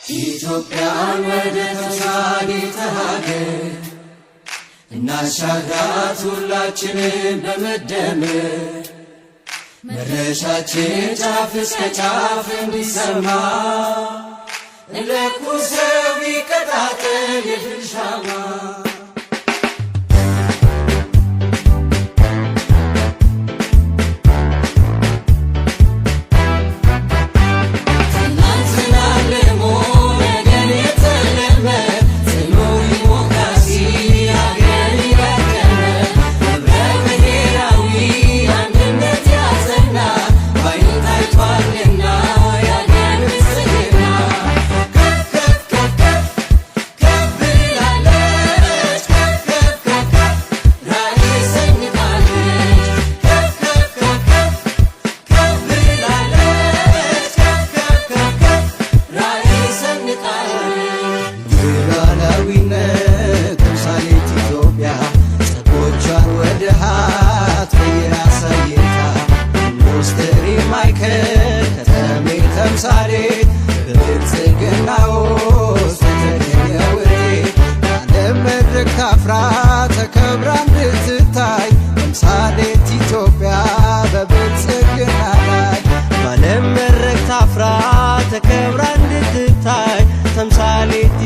ኢትዮጵያን ወደ ተምሳሌተ ሀገር እናሻግራት ሁላችንም በመደመር መድረሻችን ጫፍ እስከ ጫፍ እንዲሰማ ለኩሰው ይቀጣጠል የፍቅር ሻማ ተምሳሌ በብልጽግና ውስጥ ተገኘ ውጤት ዓለም መድረክ ታፍራ ተከብራ እንድትታይ ተምሳሌት ኢትዮጵያ በብልጽግና ላይ በዓለም መድረክ ታፍራ ተከብራ እንድትታይ ተምሳሌት